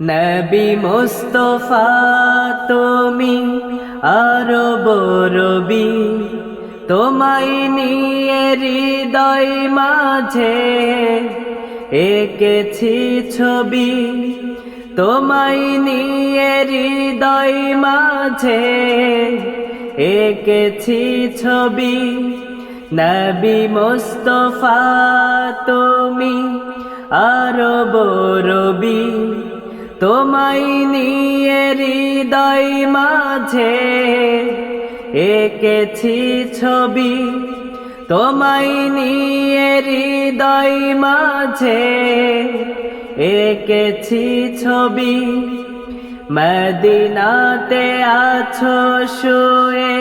নবী মুস্তাফা তুমি আরব রবি, তোমায় নিয়ে হৃদয় মাঝে এঁকেছি ছবি, তোমায় নিয়ে হৃদয় মাঝে এঁকেছি ছবি। নবী মুস্তাফা তুমি আরব রবি, তোমায় নিয়ে হৃদয় মাঝে এঁকেছি ছবি, তোমায় নিয়ে হৃদয় মাঝে এঁকেছি ছবি। মদিনাতে আছো শুয়ে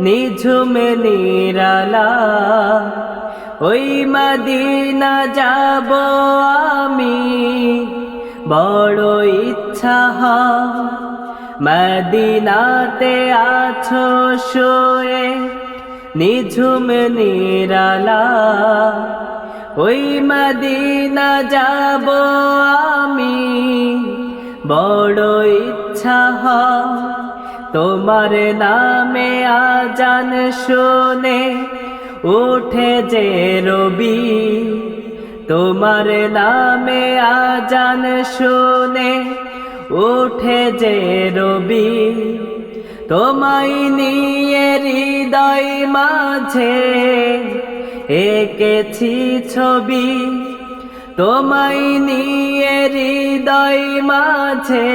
নিঝুম নিরালা, ওই মদিনা যাব আমি বড় ইচ্ছা হয়। মদিনাতে আছো শুয়ে নিঝুম নিরালা, ওই মদিনা যাব আমি বড় ইচ্ছা হয়। তোমার নামে আজান শুনে উঠে যে রবি, তোমার নামে আজান শুনে উঠে যে রবি, তোমায় নিয়ে হৃদয় মাঝে এঁকেছি ছবি, তোমায় নিয়ে হৃদয় মাঝে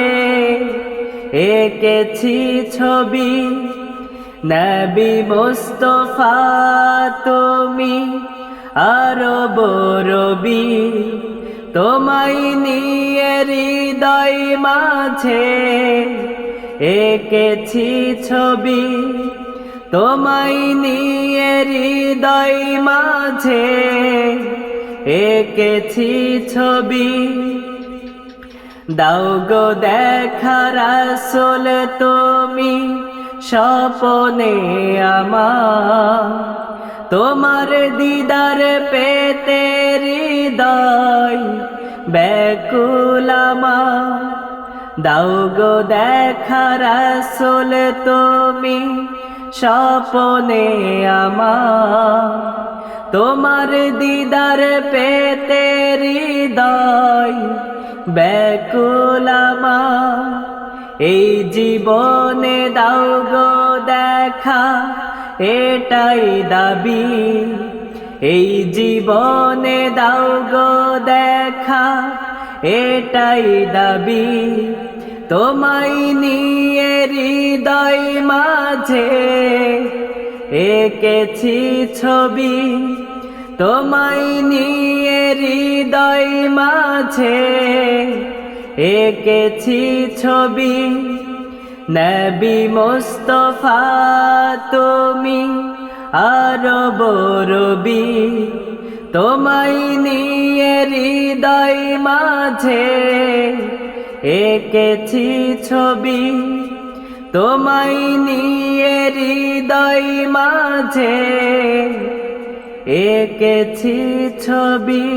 এঁকেছি ছবি। নবী মুস্তাফা তুমি আরব রবি, তোমায় নিয়ে হৃদয় মাঝে এঁকেছি ছবি, তোমায় নিয়ে হৃদয় মাঝে এঁকেছি ছবি। দাও গো দেখা রাসূল তুমি স্বপনে আমার, তোমার দিদার পেতে হৃদয় ব্যাকুল আমার। দাও গো দেখা রাসূল তুমি স্বপনে আমার, তোমার দিদার পেতে হৃদয় ব্যাকুল আমার। এই জীবনে দাও গো দেখা এটাই দাবি, এই জীবনে দাও গো দেখা এটাই দাবি। তোমায় নিয়ে হৃদয় মাঝে এঁকেছি ছবি, তোমায় নিয়ে হৃদয় মাঝে এঁকেছি ছবি। নবী মুস্তাফা তুমি আরব রবি, তোমায় নিয়ে হৃদয় মাঝে এঁকেছি ছবি, তোমায় নিয়ে হৃদয় মাঝে এঁকেছি ছবি।